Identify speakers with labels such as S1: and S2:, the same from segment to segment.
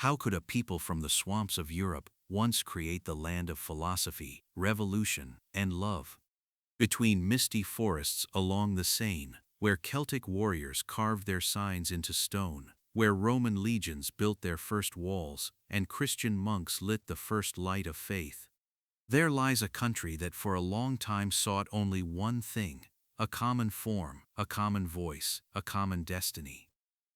S1: How could a people from the swamps of Europe once create the land of philosophy, revolution, and love? Between misty forests along the Seine, where Celtic warriors carved their signs into stone, where Roman legions built their first walls, and Christian monks lit the first light of faith, there lies a country that for a long time sought only one thing: a common form, a common voice, a common destiny.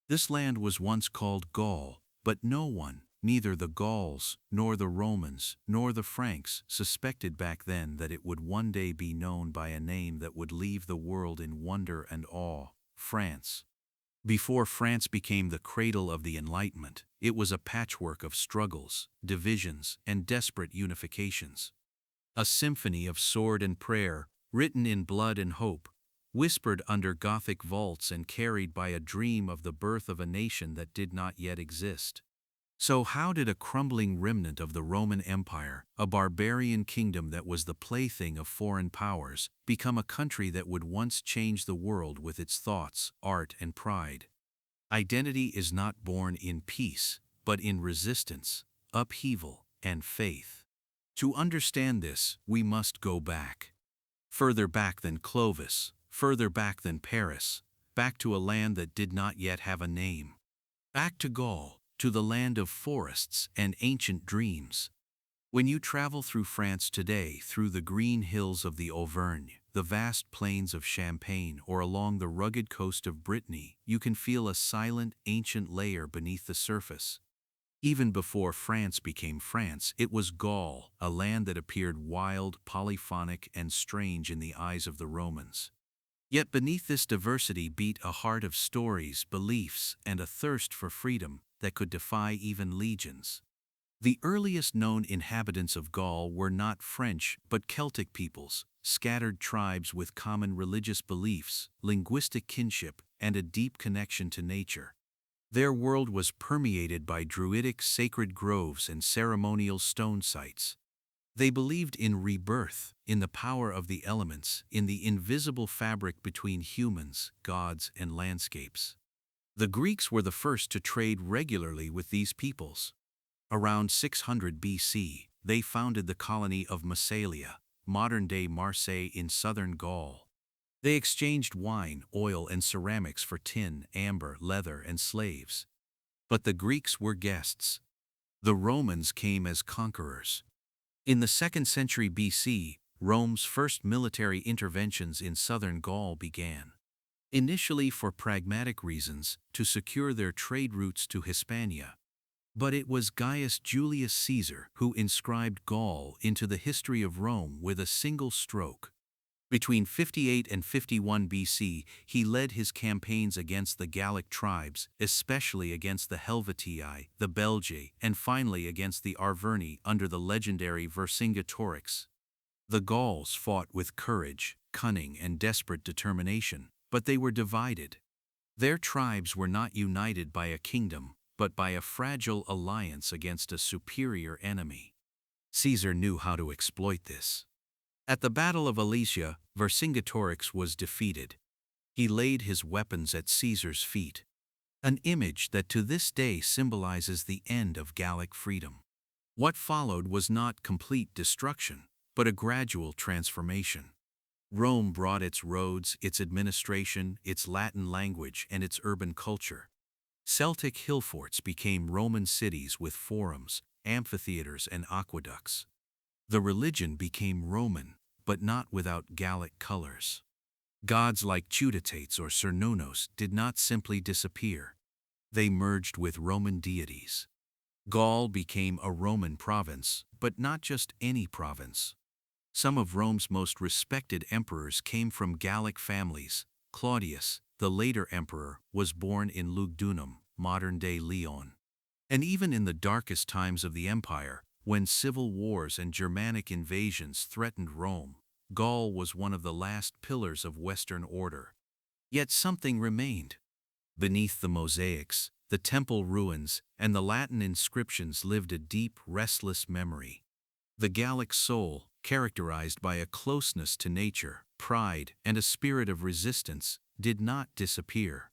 S1: This land was once called Gaul, but no one, neither the Gauls, nor the Romans, nor the Franks, suspected back then that it would one day be known by a name that would leave the world in wonder and awe: France. Before France became the cradle of the Enlightenment, it was a patchwork of struggles, divisions, and desperate unifications. A symphony of sword and prayer, written in blood and hope, whispered under Gothic vaults and carried by a dream of the birth of a nation that did not yet exist. So how did a crumbling remnant of the Roman Empire, a barbarian kingdom that was the plaything of foreign powers, become a country that would once change the world with its thoughts, art, and pride? Identity is not born in peace, but in resistance, upheaval, and faith. To understand this, we must go back. Further back than Clovis, further back than Paris, back to a land that did not yet have a name. Back to Gaul, to the land of forests and ancient dreams. When you travel through France today, through the green hills of the Auvergne, the vast plains of Champagne, or along the rugged coast of Brittany, you can feel a silent, ancient layer beneath the surface. Even before France became France, it was Gaul, a land that appeared wild, polyphonic, and strange in the eyes of the Romans. Yet beneath this diversity beat a heart of stories, beliefs, and a thirst for freedom that could defy even legions. The earliest known inhabitants of Gaul were not French but Celtic peoples, scattered tribes with common religious beliefs, linguistic kinship, and a deep connection to nature. Their world was permeated by druidic sacred groves and ceremonial stone sites. They believed in rebirth, in the power of the elements, in the invisible fabric between humans, gods, and landscapes. The Greeks were the first to trade regularly with these peoples. Around 600 BC, they founded the colony of Massalia, modern-day Marseille in southern Gaul. They exchanged wine, oil, and ceramics for tin, amber, leather, and slaves. But the Greeks were guests. The Romans came as conquerors. In the 2nd century BC, Rome's first military interventions in southern Gaul began. Initially for pragmatic reasons, to secure their trade routes to Hispania. But it was Gaius Julius Caesar who inscribed Gaul into the history of Rome with a single stroke. Between 58 and 51 BC, he led his campaigns against the Gallic tribes, especially against the Helvetii, the Belgae, and finally against the Arverni under the legendary Vercingetorix. The Gauls fought with courage, cunning, and desperate determination, but they were divided. Their tribes were not united by a kingdom, but by a fragile alliance against a superior enemy. Caesar knew how to exploit this. At the Battle of Alesia, Vercingetorix was defeated. He laid his weapons at Caesar's feet, an image that to this day symbolizes the end of Gallic freedom. What followed was not complete destruction, but a gradual transformation. Rome brought its roads, its administration, its Latin language, and its urban culture. Celtic hill forts became Roman cities with forums, amphitheaters, and aqueducts. The religion became Roman, but not without Gallic colors. Gods like Teutotates or Cernunnos did not simply disappear. They merged with Roman deities. Gaul became a Roman province, but not just any province. Some of Rome's most respected emperors came from Gallic families. Claudius, the later emperor, was born in Lugdunum, modern-day Lyon. And even in the darkest times of the empire, when civil wars and Germanic invasions threatened Rome, Gaul was one of the last pillars of Western order. Yet something remained. Beneath the mosaics, the temple ruins, and the Latin inscriptions lived a deep, restless memory. The Gallic soul, characterized by a closeness to nature, pride, and a spirit of resistance, did not disappear.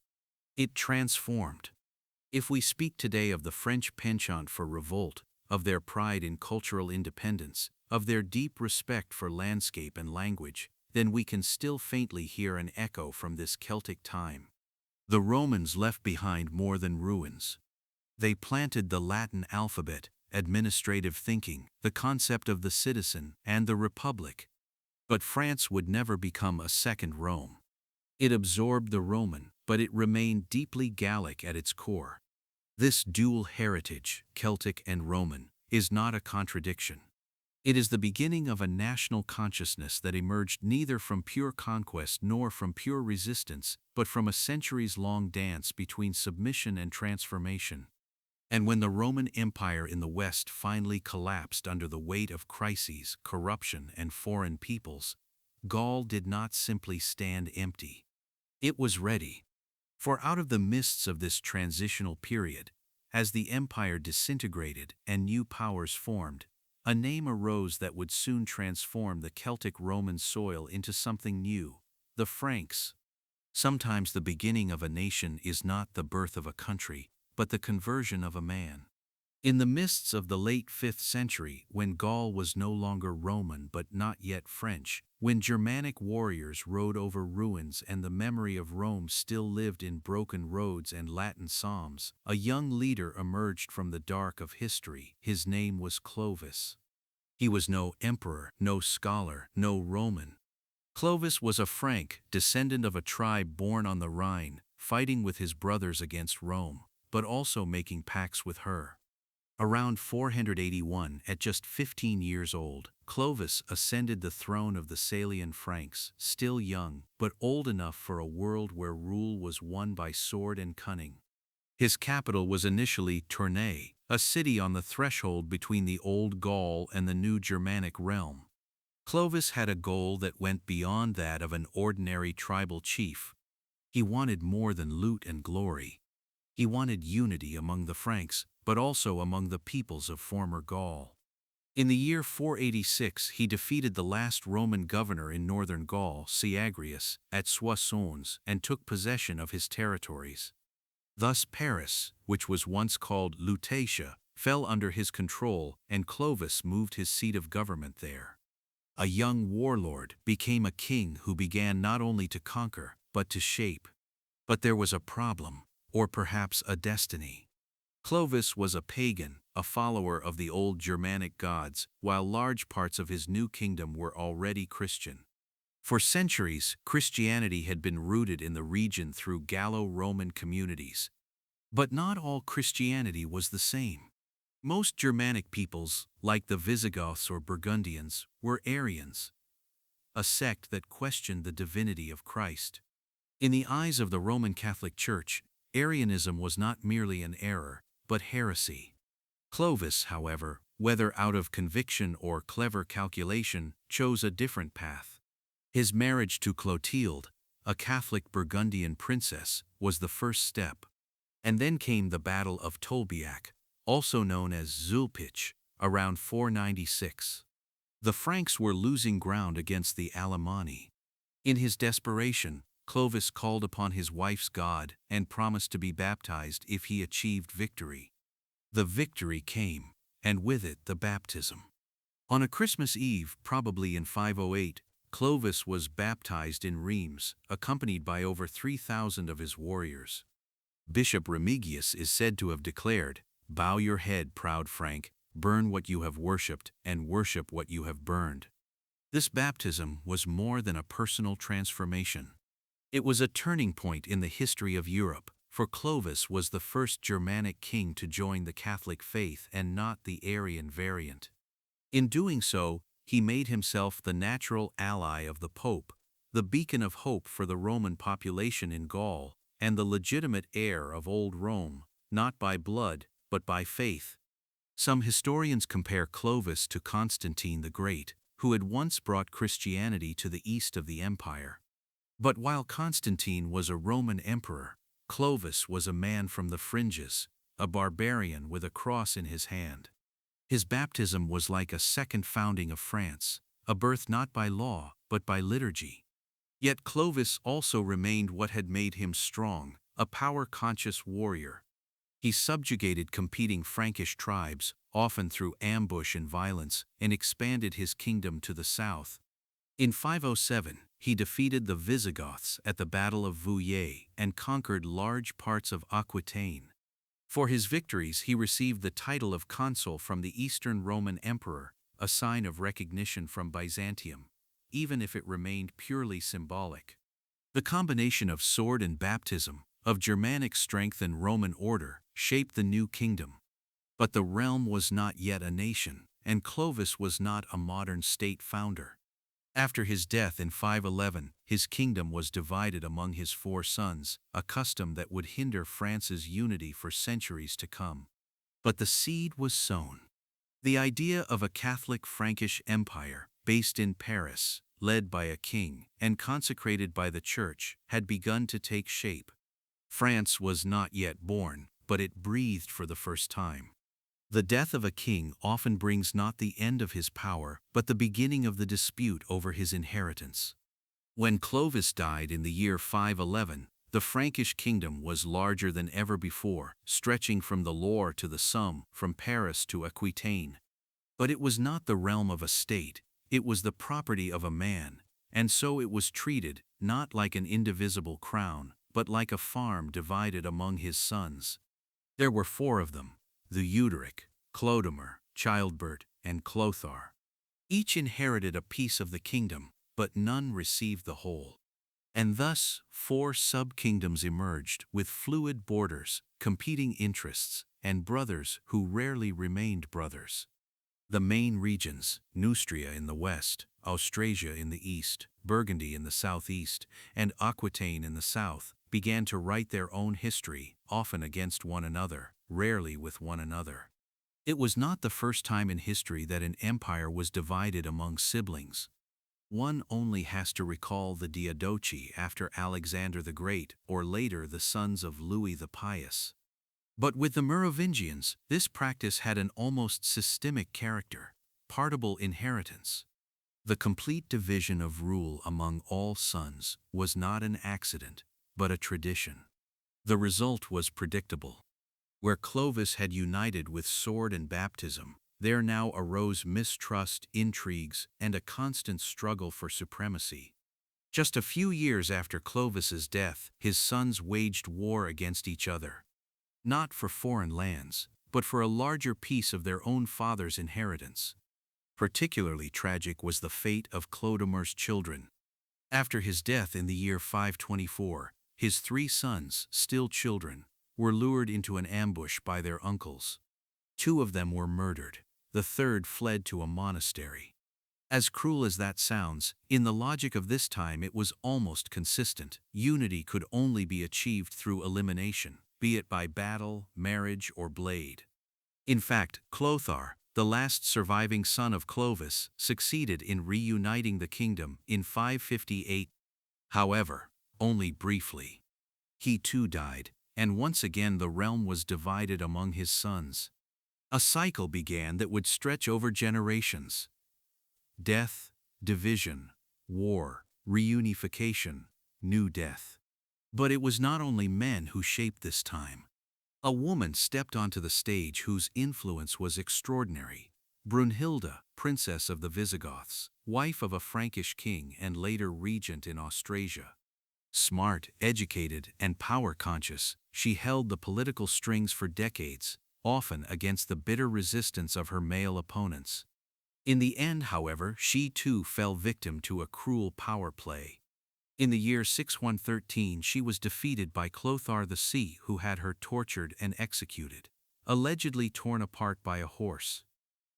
S1: It transformed. If we speak today of the French penchant for revolt, of their pride in cultural independence, of their deep respect for landscape and language, then we can still faintly hear an echo from this Celtic time. The Romans left behind more than ruins. They planted the Latin alphabet, administrative thinking, the concept of the citizen, and the republic. But France would never become a second Rome. It absorbed the Roman, but it remained deeply Gallic at its core. This dual heritage, Celtic and Roman, is not a contradiction. It is the beginning of a national consciousness that emerged neither from pure conquest nor from pure resistance, but from a centuries-long dance between submission and transformation. And when the Roman Empire in the West finally collapsed under the weight of crises, corruption, and foreign peoples, Gaul did not simply stand empty. It was ready. For out of the mists of this transitional period, as the empire disintegrated and new powers formed, a name arose that would soon transform the Celtic Roman soil into something new: the Franks. Sometimes the beginning of a nation is not the birth of a country, but the conversion of a man. In the mists of the late 5th century, when Gaul was no longer Roman but not yet French, when Germanic warriors rode over ruins and the memory of Rome still lived in broken roads and Latin psalms, a young leader emerged from the dark of history. His name was Clovis. He was no emperor, no scholar, no Roman. Clovis was a Frank, descendant of a tribe born on the Rhine, fighting with his brothers against Rome, but also making pacts with her. Around 481, at just 15 years old, Clovis ascended the throne of the Salian Franks, still young, but old enough for a world where rule was won by sword and cunning. His capital was initially Tournai, a city on the threshold between the old Gaul and the new Germanic realm. Clovis had a goal that went beyond that of an ordinary tribal chief. He wanted more than loot and glory. He wanted unity among the Franks, but also among the peoples of former Gaul. In the year 486, he defeated the last Roman governor in northern Gaul, Syagrius, at Soissons, and took possession of his territories. Thus Paris, which was once called Lutetia, fell under his control, and Clovis moved his seat of government there. A young warlord became a king who began not only to conquer, but to shape. But there was a problem, or perhaps a destiny. Clovis was a pagan, a follower of the old Germanic gods, while large parts of his new kingdom were already Christian. For centuries, Christianity had been rooted in the region through Gallo-Roman communities. But not all Christianity was the same. Most Germanic peoples, like the Visigoths or Burgundians, were Arians, a sect that questioned the divinity of Christ. In the eyes of the Roman Catholic Church, Arianism was not merely an error, but heresy. Clovis, however, whether out of conviction or clever calculation, chose a different path. His marriage to Clotilde, a Catholic Burgundian princess, was the first step. And then came the Battle of Tolbiac, also known as Zulpich, around 496. The Franks were losing ground against the Alemanni. In his desperation, Clovis called upon his wife's god and promised to be baptized if he achieved victory. The victory came, and with it the baptism. On a Christmas Eve, probably in 508, Clovis was baptized in Reims, accompanied by over 3,000 of his warriors. Bishop Remigius is said to have declared, "Bow your head, proud Frank, burn what you have worshipped, and worship what you have burned." This baptism was more than a personal transformation. It was a turning point in the history of Europe, for Clovis was the first Germanic king to join the Catholic faith and not the Arian variant. In doing so, he made himself the natural ally of the Pope, the beacon of hope for the Roman population in Gaul, and the legitimate heir of old Rome, not by blood, but by faith. Some historians compare Clovis to Constantine the Great, who had once brought Christianity to the east of the empire. But while Constantine was a Roman emperor, Clovis was a man from the fringes, a barbarian with a cross in his hand. His baptism was like a second founding of France, a birth not by law, but by liturgy. Yet Clovis also remained what had made him strong, a power-conscious warrior. He subjugated competing Frankish tribes, often through ambush and violence, and expanded his kingdom to the south. In 507, he defeated the Visigoths at the Battle of Vouillé and conquered large parts of Aquitaine. For his victories, he received the title of consul from the Eastern Roman Emperor, a sign of recognition from Byzantium, even if it remained purely symbolic. The combination of sword and baptism, of Germanic strength and Roman order, shaped the new kingdom. But the realm was not yet a nation, and Clovis was not a modern state founder. After his death in 511, his kingdom was divided among his 4 sons, a custom that would hinder France's unity for centuries to come. But the seed was sown. The idea of a Catholic Frankish empire, based in Paris, led by a king, and consecrated by the Church, had begun to take shape. France was not yet born, but it breathed for the first time. The death of a king often brings not the end of his power, but the beginning of the dispute over his inheritance. When Clovis died in the year 511, the Frankish kingdom was larger than ever before, stretching from the Loire to the Somme, from Paris to Aquitaine. But it was not the realm of a state, it was the property of a man, and so it was treated, not like an indivisible crown, but like a farm divided among his sons. There were 4 of them: the Euderic, Clodomir, Childebert, and Clothar. Each inherited a piece of the kingdom, but none received the whole. And thus 4 sub-kingdoms emerged, with fluid borders, competing interests, and brothers who rarely remained brothers. The main regions, Neustria in the west, Austrasia in the east, Burgundy in the southeast, and Aquitaine in the south, began to write their own history, often against one another, rarely with one another. It was not the first time in history that an empire was divided among siblings. One only has to recall the Diadochi after Alexander the Great, or later the sons of Louis the Pious. But with the Merovingians, this practice had an almost systemic character: partible inheritance. The complete division of rule among all sons was not an accident, but a tradition. The result was predictable. Where Clovis had united with sword and baptism, there now arose mistrust, intrigues, and a constant struggle for supremacy. Just a few years after Clovis's death, his sons waged war against each other. Not for foreign lands, but for a larger piece of their own father's inheritance. Particularly tragic was the fate of Clodomir's children. After his death in the year 524, his 3 sons, still children, were lured into an ambush by their uncles. 2 of them were murdered. The 3rd fled to a monastery. As cruel as that sounds, in the logic of this time it was almost consistent. Unity could only be achieved through elimination, be it by battle, marriage, or blade. In fact, Clothar, the last surviving son of Clovis, succeeded in reuniting the kingdom in 558. However, only briefly. He too died, and once again the realm was divided among his sons. A cycle began that would stretch over generations. Death, division, war, reunification, new death. But it was not only men who shaped this time. A woman stepped onto the stage whose influence was extraordinary: Brunhilde, princess of the Visigoths, wife of a Frankish king and later regent in Austrasia. Smart, educated, and power-conscious, she held the political strings for decades, often against the bitter resistance of her male opponents. In the end, however, she too fell victim to a cruel power play. In the year 6113, she was defeated by Clothar the Sea, who had her tortured and executed, allegedly torn apart by a horse.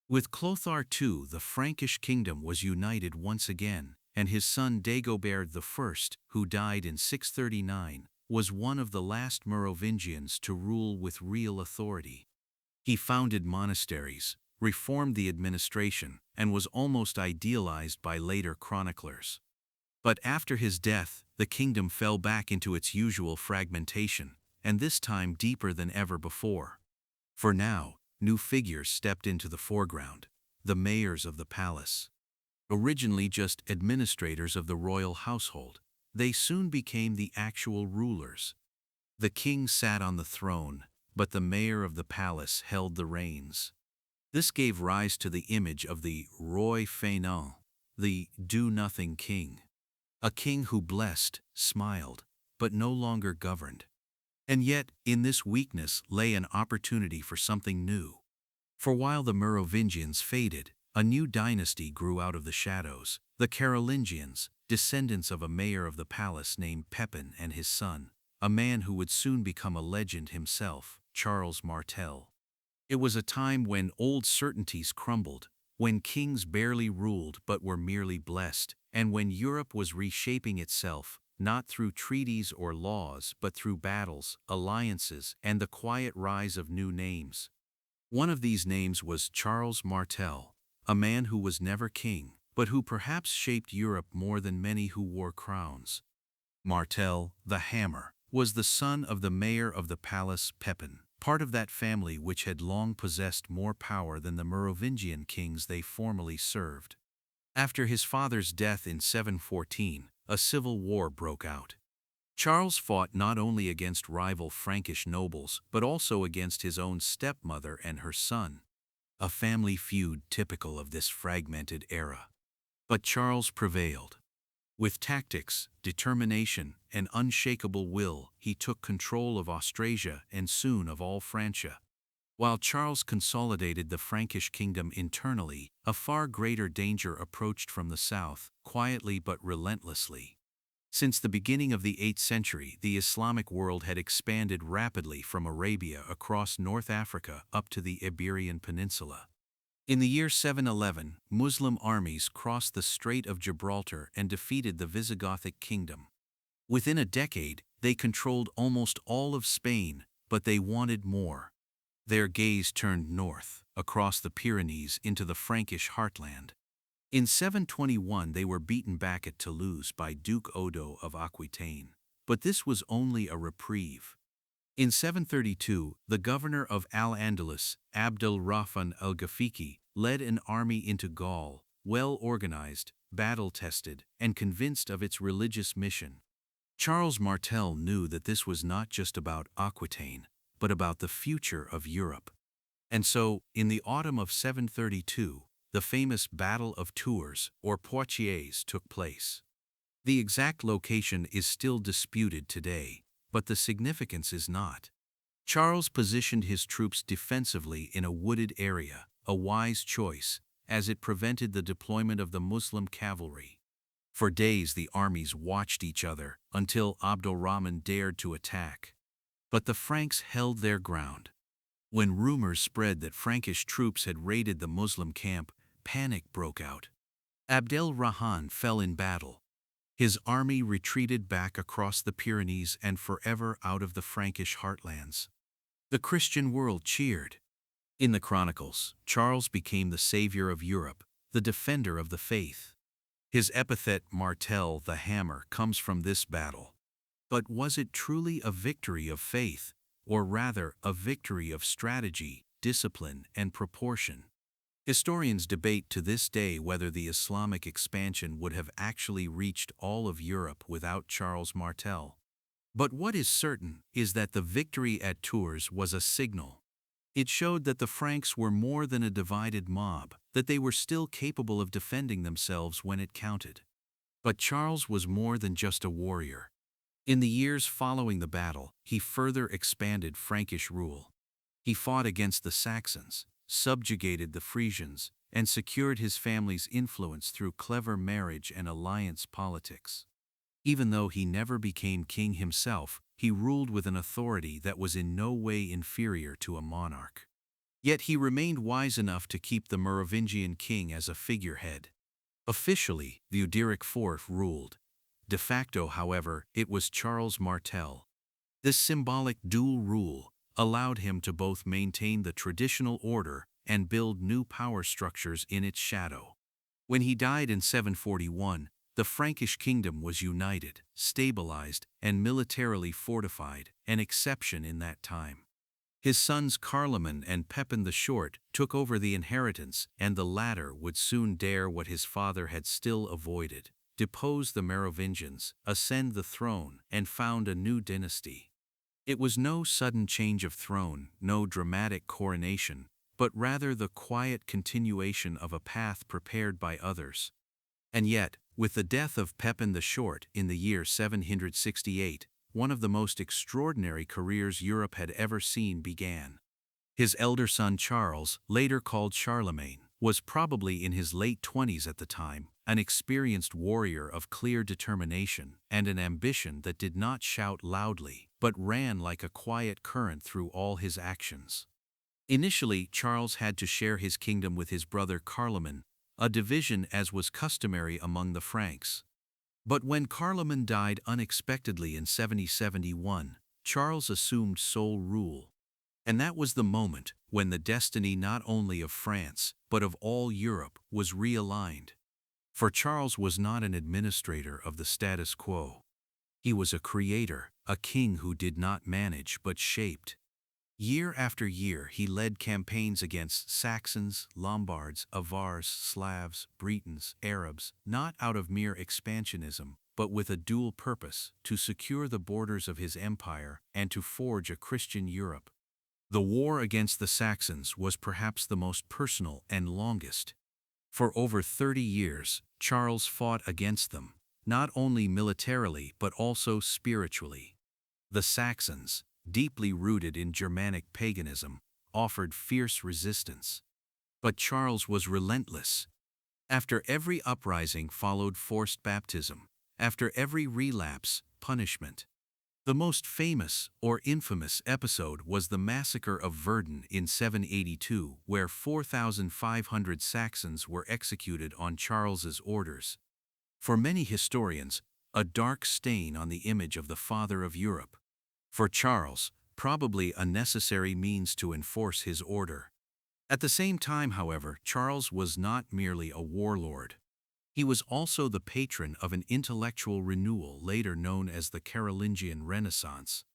S1: With Clothar II, the Frankish kingdom was united once again, and his son Dagobert I, who died in 639, was one of the last Merovingians to rule with real authority. He founded monasteries, reformed the administration, and was almost idealized by later chroniclers. But after his death, the kingdom fell back into its usual fragmentation, and this time deeper than ever before. For now, new figures stepped into the foreground: the mayors of the palace. Originally just administrators of the royal household, they soon became the actual rulers. The king sat on the throne, but the mayor of the palace held the reins. This gave rise to the image of the roi fainéant, the do-nothing king. A king who blessed, smiled, but no longer governed. And yet, in this weakness lay an opportunity for something new. For while the Merovingians faded, a new dynasty grew out of the shadows, the Carolingians, descendants of a mayor of the palace named Pepin and his son, a man who would soon become a legend himself, Charles Martel. It was a time when old certainties crumbled, when kings barely ruled but were merely blessed, and when Europe was reshaping itself, not through treaties or laws but through battles, alliances, and the quiet rise of new names. One of these names was Charles Martel, a man who was never king, but who perhaps shaped Europe more than many who wore crowns. Martel, the Hammer, was the son of the mayor of the palace Pepin, part of that family which had long possessed more power than the Merovingian kings they formerly served. After his father's death in 714, a civil war broke out. Charles fought not only against rival Frankish nobles but also against his own stepmother and her son, a family feud typical of this fragmented era. But Charles prevailed. With tactics, determination, and unshakable will, he took control of Austrasia and soon of all Francia. While Charles consolidated the Frankish kingdom internally, a far greater danger approached from the south, quietly but relentlessly. Since the beginning of the 8th century, the Islamic world had expanded rapidly from Arabia across North Africa up to the Iberian Peninsula. In the year 711, Muslim armies crossed the Strait of Gibraltar and defeated the Visigothic kingdom. Within a decade, they controlled almost all of Spain, but they wanted more. Their gaze turned north, across the Pyrenees into the Frankish heartland. In 721 they were beaten back at Toulouse by Duke Odo of Aquitaine, but this was only a reprieve. In 732, the governor of Al-Andalus, Abdel-Rahman al-Ghafiqi, led an army into Gaul, well organized, battle-tested, and convinced of its religious mission. Charles Martel knew that this was not just about Aquitaine, but about the future of Europe. And so, in the autumn of 732, the famous Battle of Tours, or Poitiers, took place. The exact location is still disputed today, but the significance is not. Charles positioned his troops defensively in a wooded area, a wise choice, as it prevented the deployment of the Muslim cavalry. For days the armies watched each other, until Abdel-Rahman dared to attack. But the Franks held their ground. When rumors spread that Frankish troops had raided the Muslim camp, panic broke out. Abdel-Rahman fell in battle. His army retreated back across the Pyrenees and forever out of the Frankish heartlands. The Christian world cheered. In the Chronicles, Charles became the savior of Europe, the defender of the faith. His epithet Martel, the Hammer, comes from this battle. But was it truly a victory of faith, or rather a victory of strategy, discipline, and proportion? Historians debate to this day whether the Islamic expansion would have actually reached all of Europe without Charles Martel. But what is certain is that the victory at Tours was a signal. It showed that the Franks were more than a divided mob, that they were still capable of defending themselves when it counted. But Charles was more than just a warrior. In the years following the battle, he further expanded Frankish rule. He fought against the Saxons, subjugated the Frisians, and secured his family's influence through clever marriage and alliance politics. Even though he never became king himself, he ruled with an authority that was in no way inferior to a monarch. Yet he remained wise enough to keep the Merovingian king as a figurehead. Officially, Theuderic IV ruled. De facto, however, it was Charles Martel. This symbolic dual rule allowed him to both maintain the traditional order and build new power structures in its shadow. When he died in 741, the Frankish kingdom was united, stabilized, and militarily fortified, an exception in that time. His sons Charlemagne and Pepin the Short took over the inheritance, and the latter would soon dare what his father had still avoided: depose the Merovingians, ascend the throne, and found a new dynasty. It was no sudden change of throne, no dramatic coronation, but rather the quiet continuation of a path prepared by others. And yet, with the death of Pepin the Short in the year 768, one of the most extraordinary careers Europe had ever seen began. His elder son Charles, later called Charlemagne, was probably in his late 20s at the time, an experienced warrior of clear determination and an ambition that did not shout loudly, but ran like a quiet current through all his actions. Initially, Charles had to share his kingdom with his brother Carloman, a division as was customary among the Franks. But when Carloman died unexpectedly in 7071, Charles assumed sole rule. And that was the moment when the destiny not only of France, but of all Europe, was realigned. For Charles was not an administrator of the status quo. He was a creator, a king who did not manage but shaped. Year after year he led campaigns against Saxons, Lombards, Avars, Slavs, Bretons, Arabs, not out of mere expansionism, but with a dual purpose, to secure the borders of his empire and to forge a Christian Europe. The war against the Saxons was perhaps the most personal and longest. For over 30 years, Charles fought against them, not only militarily but also spiritually. The Saxons, deeply rooted in Germanic paganism, offered fierce resistance. But Charles was relentless. After every uprising followed forced baptism, after every relapse, punishment. The most famous, or infamous, episode was the massacre of Verdun in 782, where 4,500 Saxons were executed on Charles's orders. For many historians, a dark stain on the image of the Father of Europe. For Charles, probably a necessary means to enforce his order. At the same time, however, Charles was not merely a warlord. He was also the patron of an intellectual renewal later known as the Carolingian Renaissance.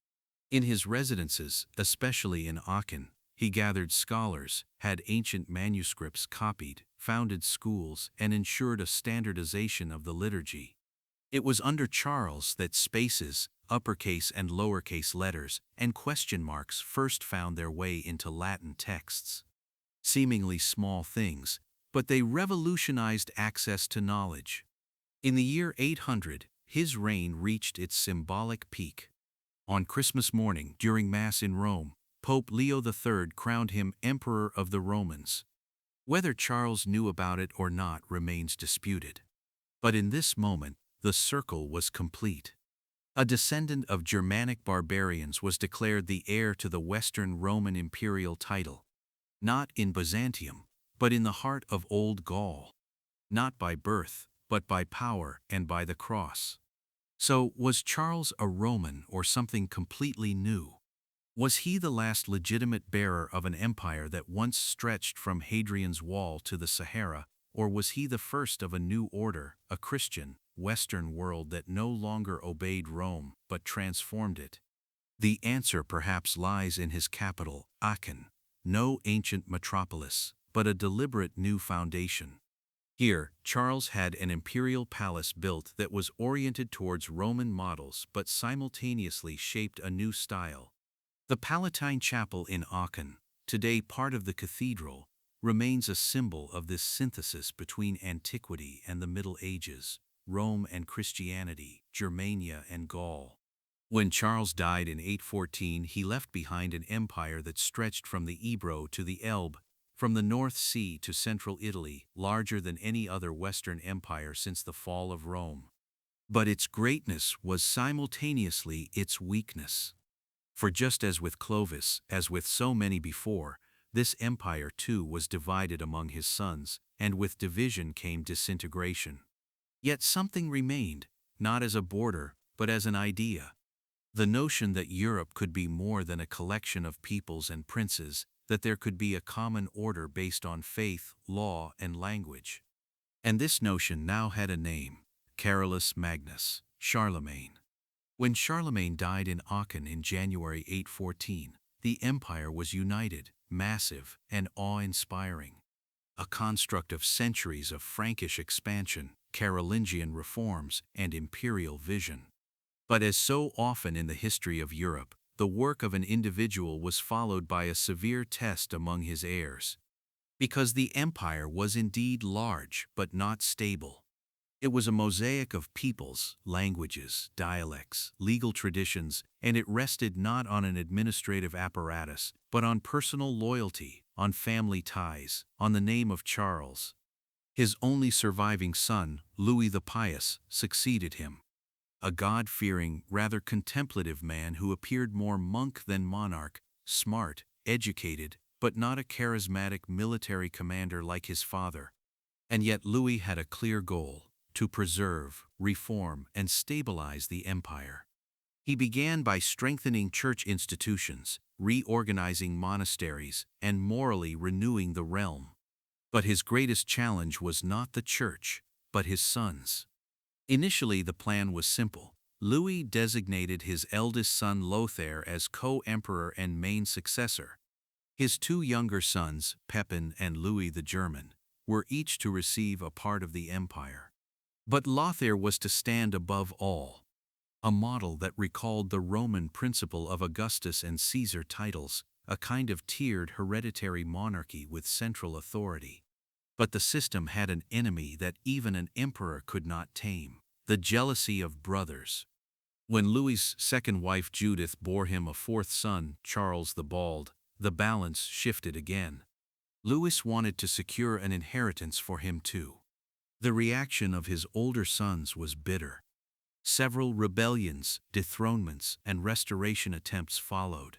S1: In his residences, especially in Aachen, he gathered scholars, had ancient manuscripts copied, founded schools, and ensured a standardization of the liturgy. It was under Charles that spaces, uppercase and lowercase letters, and question marks first found their way into Latin texts. Seemingly small things, but they revolutionized access to knowledge. In the year 800, his reign reached its symbolic peak. On Christmas morning, during Mass in Rome, Pope Leo III crowned him Emperor of the Romans. Whether Charles knew about it or not remains disputed. But in this moment, the circle was complete. A descendant of Germanic barbarians was declared the heir to the Western Roman imperial title. Not in Byzantium, but in the heart of Old Gaul. Not by birth, but by power and by the cross. So, was Charles a Roman or something completely new? Was he the last legitimate bearer of an empire that once stretched from Hadrian's Wall to the Sahara, or was he the first of a new order, a Christian, Western world that no longer obeyed Rome but transformed it? The answer perhaps lies in his capital, Aachen, no ancient metropolis, but a deliberate new foundation. Here, Charles had an imperial palace built that was oriented towards Roman models but simultaneously shaped a new style. The Palatine Chapel in Aachen, today part of the cathedral, remains a symbol of this synthesis between antiquity and the Middle Ages, Rome and Christianity, Germania and Gaul. When Charles died in 814, he left behind an empire that stretched from the Ebro to the Elbe, from the North Sea to central Italy, larger than any other Western empire since the fall of Rome. But its greatness was simultaneously its weakness. For just as with Clovis, as with so many before, this empire too was divided among his sons, and with division came disintegration. Yet something remained, not as a border, but as an idea. The notion that Europe could be more than a collection of peoples and princes, that there could be a common order based on faith, law, and language. And this notion now had a name, Carolus Magnus, Charlemagne. When Charlemagne died in Aachen in January 814, the empire was united, massive, and awe-inspiring. A construct of centuries of Frankish expansion, Carolingian reforms, and imperial vision. But as so often in the history of Europe, the work of an individual was followed by a severe test among his heirs. Because the empire was indeed large but not stable. It was a mosaic of peoples, languages, dialects, legal traditions, and it rested not on an administrative apparatus, but on personal loyalty, on family ties, on the name of Charles. His only surviving son, Louis the Pious, succeeded him. A God-fearing, rather contemplative man who appeared more monk than monarch, smart, educated, but not a charismatic military commander like his father. And yet Louis had a clear goal: to preserve, reform, and stabilize the empire. He began by strengthening church institutions, reorganizing monasteries, and morally renewing the realm. But his greatest challenge was not the church, but his sons. Initially, the plan was simple. Louis designated his eldest son Lothair as co-emperor and main successor. His two younger sons, Pepin and Louis the German, were each to receive a part of the empire. But Lothair was to stand above all, a model that recalled the Roman principle of Augustus and Caesar titles, a kind of tiered hereditary monarchy with central authority. But the system had an enemy that even an emperor could not tame: the jealousy of brothers. When Louis's second wife Judith bore him a fourth son, Charles the Bald, the balance shifted again. Louis wanted to secure an inheritance for him too. The reaction of his older sons was bitter. Several rebellions, dethronements, and restoration attempts followed.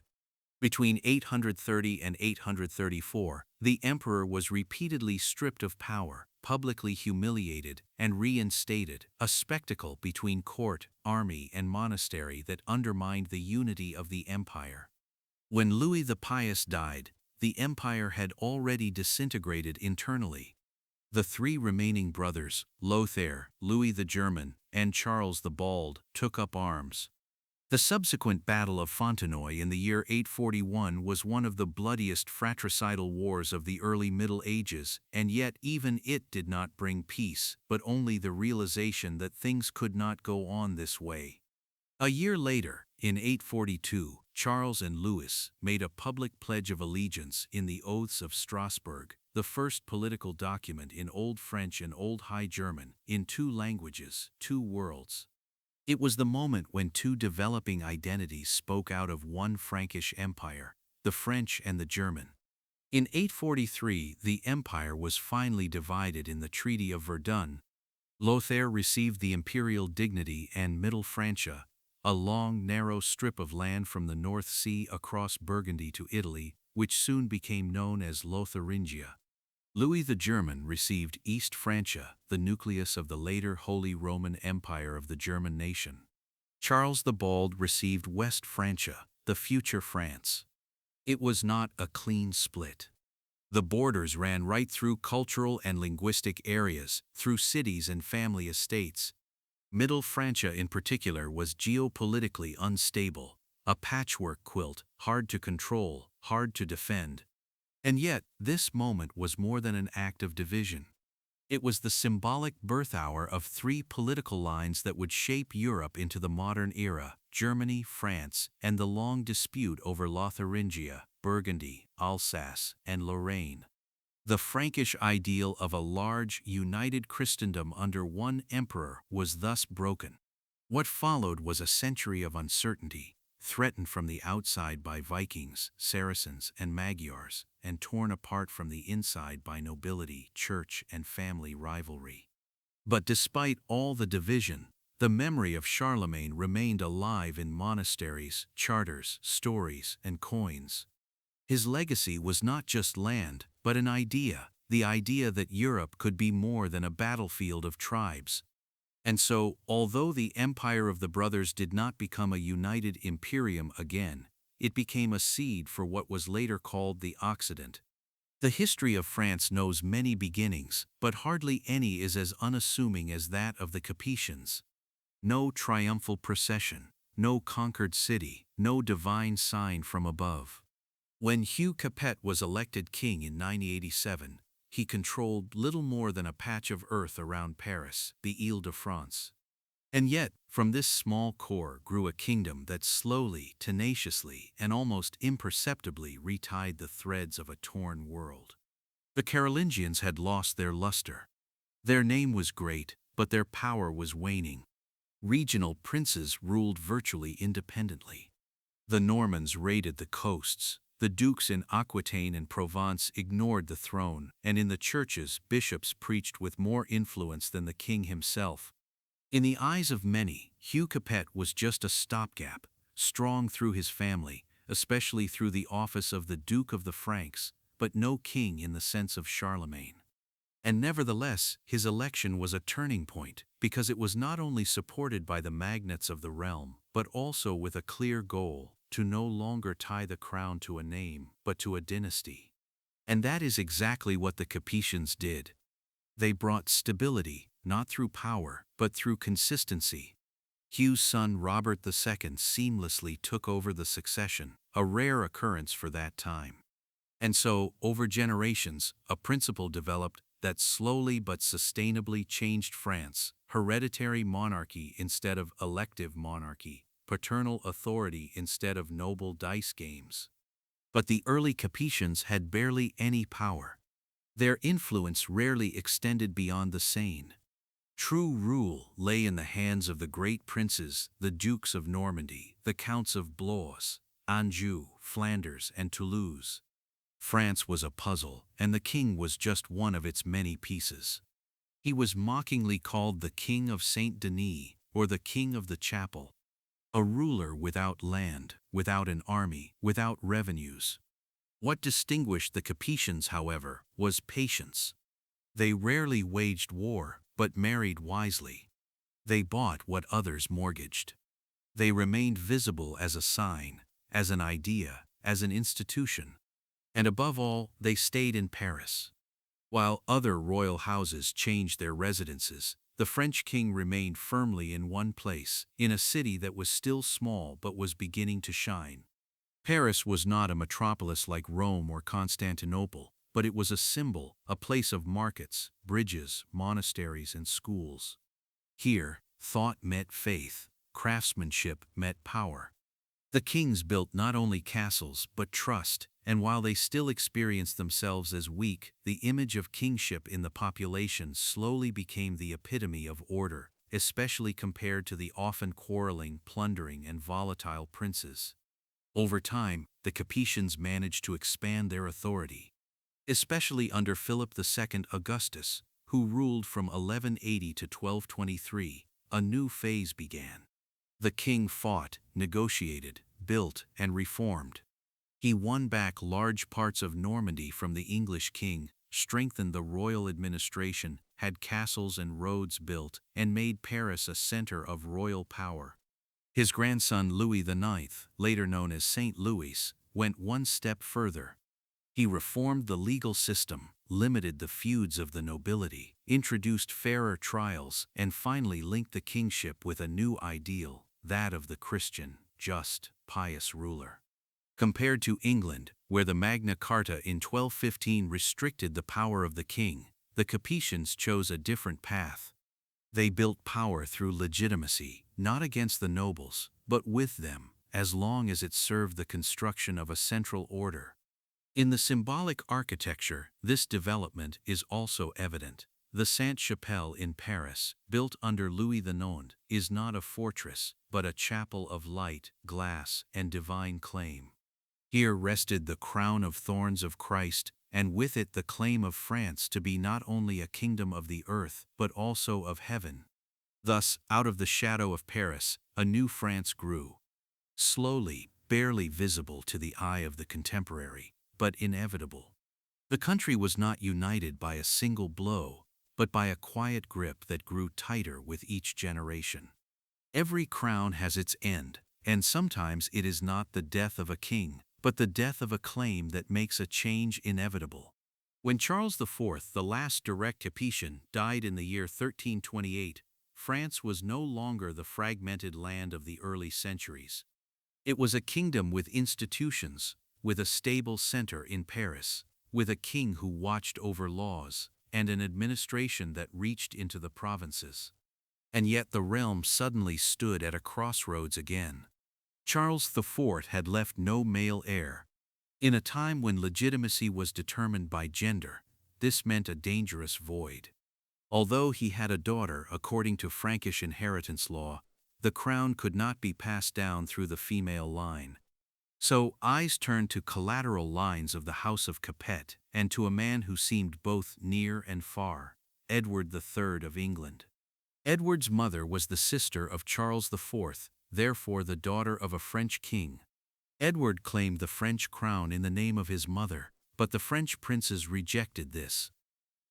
S1: Between 830 and 834, the emperor was repeatedly stripped of power, publicly humiliated, and reinstated, a spectacle between court, army, and monastery that undermined the unity of the empire. When Louis the Pious died, the empire had already disintegrated internally. The three remaining brothers, Lothair, Louis the German, and Charles the Bald, took up arms. The subsequent Battle of Fontenoy in the year 841 was one of the bloodiest fratricidal wars of the early Middle Ages, and yet even it did not bring peace, but only the realization that things could not go on this way. A year later, in 842, Charles and Louis made a public pledge of allegiance in the Oaths of Strasbourg, the first political document in Old French and Old High German, in two languages, two worlds. It was the moment when two developing identities spoke out of one Frankish empire, the French and the German. In 843, the empire was finally divided in the Treaty of Verdun. Lothair received the imperial dignity and Middle Francia, a long, narrow strip of land from the North Sea across Burgundy to Italy, which soon became known as Lotharingia. Louis the German received East Francia, the nucleus of the later Holy Roman Empire of the German nation. Charles the Bald received West Francia, the future France. It was not a clean split. The borders ran right through cultural and linguistic areas, through cities and family estates. Middle Francia in particular was geopolitically unstable, a patchwork quilt, hard to control, hard to defend. And yet, this moment was more than an act of division. It was the symbolic birth hour of three political lines that would shape Europe into the modern era: Germany, France, and the long dispute over Lotharingia, Burgundy, Alsace, and Lorraine. The Frankish ideal of a large, united Christendom under one emperor was thus broken. What followed was a century of uncertainty, threatened from the outside by Vikings, Saracens, and Magyars, and torn apart from the inside by nobility, church, and family rivalry. But despite all the division, the memory of Charlemagne remained alive in monasteries, charters, stories, and coins. His legacy was not just land, but an idea, the idea that Europe could be more than a battlefield of tribes. And so, although the empire of the brothers did not become a united imperium again, it became a seed for what was later called the Occident. The history of France knows many beginnings, but hardly any is as unassuming as that of the Capetians. No triumphal procession, no conquered city, no divine sign from above. When Hugh Capet was elected king in 987, he controlled little more than a patch of earth around Paris, the Ile-de-France. And yet, from this small core grew a kingdom that slowly, tenaciously, and almost imperceptibly retied the threads of a torn world. The Carolingians had lost their luster. Their name was great, but their power was waning. Regional princes ruled virtually independently. The Normans raided the coasts. The dukes in Aquitaine and Provence ignored the throne, and in the churches, bishops preached with more influence than the king himself. In the eyes of many, Hugh Capet was just a stopgap, strong through his family, especially through the office of the Duke of the Franks, but no king in the sense of Charlemagne. And nevertheless, his election was a turning point, because it was not only supported by the magnates of the realm, but also with a clear goal, to no longer tie the crown to a name, but to a dynasty. And that is exactly what the Capetians did. They brought stability, not through power, but through consistency. Hugh's son Robert II seamlessly took over the succession, a rare occurrence for that time. And so, over generations, a principle developed that slowly but sustainably changed France: hereditary monarchy instead of elective monarchy, paternal authority instead of noble dice games. But the early Capetians had barely any power. Their influence rarely extended beyond the Seine. True rule lay in the hands of the great princes, the dukes of Normandy, the counts of Blois, Anjou, Flanders, and Toulouse. France was a puzzle, and the king was just one of its many pieces. He was mockingly called the King of Saint Denis, or the King of the Chapel. A ruler without land, without an army, without revenues. What distinguished the Capetians, however, was patience. They rarely waged war, but married wisely. They bought what others mortgaged. They remained visible as a sign, as an idea, as an institution. And above all, they stayed in Paris. While other royal houses changed their residences, the French king remained firmly in one place, in a city that was still small but was beginning to shine. Paris was not a metropolis like Rome or Constantinople, but it was a symbol, a place of markets, bridges, monasteries, and schools. Here, thought met faith, craftsmanship met power. The kings built not only castles but trust, and while they still experienced themselves as weak, the image of kingship in the population slowly became the epitome of order, especially compared to the often quarreling, plundering, and volatile princes. Over time, the Capetians managed to expand their authority, especially under Philip II Augustus, who ruled from 1180 to 1223. A new phase began. The king fought, negotiated, built, and reformed. He won back large parts of Normandy from the English king, strengthened the royal administration, had castles and roads built, and made Paris a center of royal power. His grandson Louis IX, later known as Saint Louis, went one step further. He reformed the legal system, limited the feuds of the nobility, introduced fairer trials, and finally linked the kingship with a new ideal, that of the Christian, just, pious ruler. Compared to England, where the Magna Carta in 1215 restricted the power of the king, the Capetians chose a different path. They built power through legitimacy, not against the nobles, but with them, as long as it served the construction of a central order. In the symbolic architecture, this development is also evident. The Sainte-Chapelle in Paris, built under Louis IX, is not a fortress, but a chapel of light, glass, and divine claim. Here rested the crown of thorns of Christ, and with it the claim of France to be not only a kingdom of the earth, but also of heaven. Thus, out of the shadow of Paris, a new France grew. Slowly, barely visible to the eye of the contemporary, but inevitable. The country was not united by a single blow, but by a quiet grip that grew tighter with each generation. Every crown has its end, and sometimes it is not the death of a king, but the death of a claim that makes a change inevitable. When Charles IV, the last direct Capetian, died in the year 1328, France was no longer the fragmented land of the early centuries. It was a kingdom with institutions, with a stable center in Paris, with a king who watched over laws, and an administration that reached into the provinces. And yet the realm suddenly stood at a crossroads again. Charles IV had left no male heir. In a time when legitimacy was determined by gender, this meant a dangerous void. Although he had a daughter according to Frankish inheritance law, the crown could not be passed down through the female line. So eyes turned to collateral lines of the House of Capet and to a man who seemed both near and far, Edward III of England. Edward's mother was the sister of Charles IV, therefore the daughter of a French king. Edward claimed the French crown in the name of his mother, but the French princes rejected this.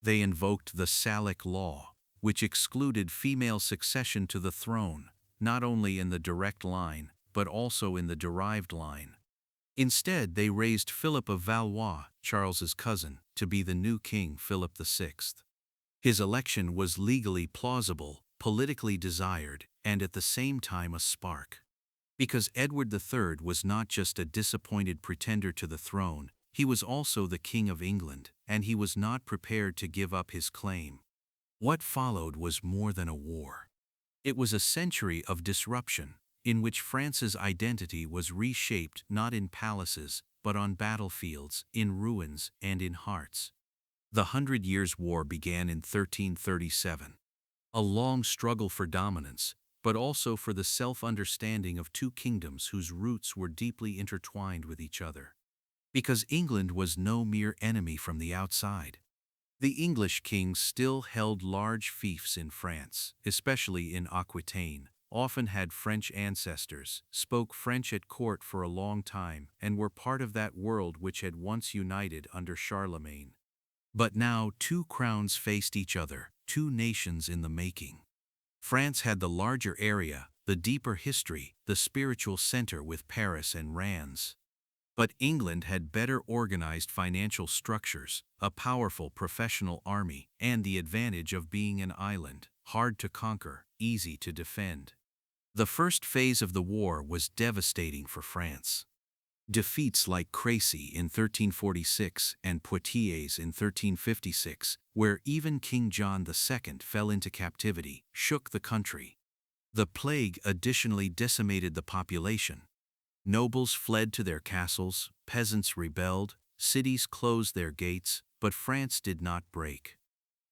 S1: They invoked the Salic law, which excluded female succession to the throne, not only in the direct line, but also in the derived line. Instead, they raised Philip of Valois, Charles's cousin, to be the new king Philip VI. His election was legally plausible, politically desired, and at the same time a spark. Because Edward III was not just a disappointed pretender to the throne, he was also the King of England, and he was not prepared to give up his claim. What followed was more than a war. It was a century of disruption, in which France's identity was reshaped not in palaces, but on battlefields, in ruins, and in hearts. The Hundred Years' War began in 1337. A long struggle for dominance, but also for the self-understanding of two kingdoms whose roots were deeply intertwined with each other. Because England was no mere enemy from the outside. The English kings still held large fiefs in France, especially in Aquitaine, often had French ancestors, spoke French at court for a long time, and were part of that world which had once united under Charlemagne. But now two crowns faced each other, two nations in the making. France had the larger area, the deeper history, the spiritual center with Paris and Reims. But England had better organized financial structures, a powerful professional army, and the advantage of being an island, hard to conquer, easy to defend. The first phase of the war was devastating for France. Defeats like Crécy in 1346 and Poitiers in 1356, where even King John II fell into captivity, shook the country. The plague additionally decimated the population. Nobles fled to their castles, peasants rebelled, cities closed their gates, but France did not break.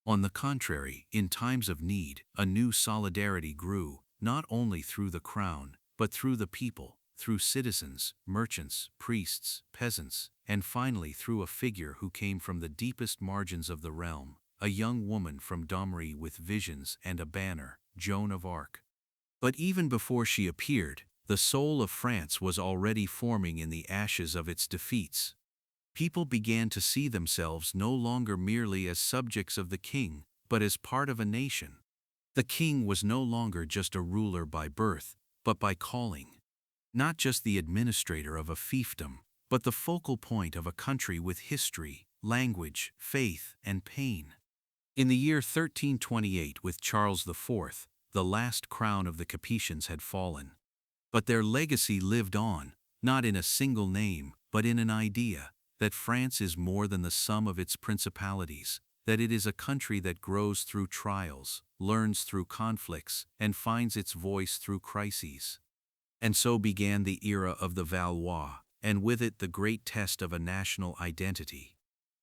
S1: On the contrary, in times of need, a new solidarity grew, not only through the crown, but through the people, through citizens, merchants, priests, peasants, and finally through a figure who came from the deepest margins of the realm, a young woman from Domremy with visions and a banner, Joan of Arc. But even before she appeared, the soul of France was already forming in the ashes of its defeats. People began to see themselves no longer merely as subjects of the king, but as part of a nation. The king was no longer just a ruler by birth, but by calling. Not just the administrator of a fiefdom, but the focal point of a country with history, language, faith, and pain. In the year 1328 with Charles IV, the last crown of the Capetians had fallen. But their legacy lived on, not in a single name, but in an idea, that France is more than the sum of its principalities, that it is a country that grows through trials, learns through conflicts, and finds its voice through crises. And so began the era of the Valois, and with it the great test of a national identity.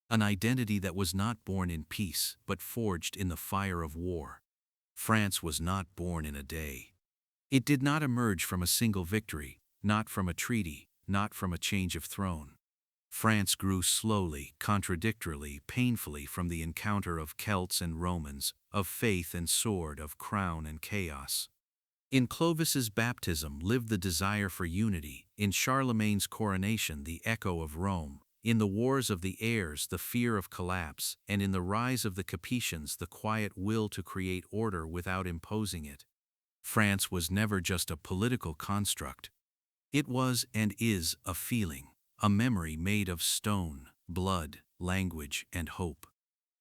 S1: An identity that was not born in peace, but forged in the fire of war. France was not born in a day. It did not emerge from a single victory, not from a treaty, not from a change of throne. France grew slowly, contradictorily, painfully from the encounter of Celts and Romans, of faith and sword, of crown and chaos. In Clovis's baptism lived the desire for unity, in Charlemagne's coronation the echo of Rome, in the wars of the heirs the fear of collapse, and in the rise of the Capetians the quiet will to create order without imposing it. France was never just a political construct. It was and is a feeling, a memory made of stone, blood, language, and hope.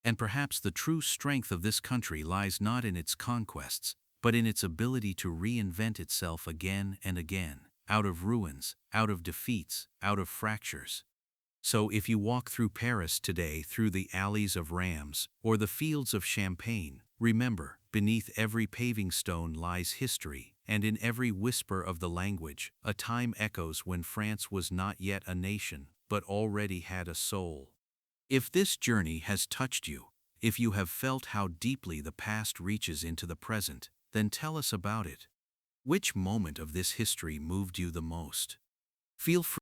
S1: And perhaps the true strength of this country lies not in its conquests, but in its ability to reinvent itself again and again, out of ruins, out of defeats, out of fractures. So if you walk through Paris today, through the alleys of Reims, or the fields of Champagne, remember, Beneath every paving stone lies history, and in every whisper of the language, a time echoes when France was not yet a nation, but already had a soul. If this journey has touched you, if you have felt how deeply the past reaches into the present, then tell us about it. Which moment of this history moved you the most? Feel free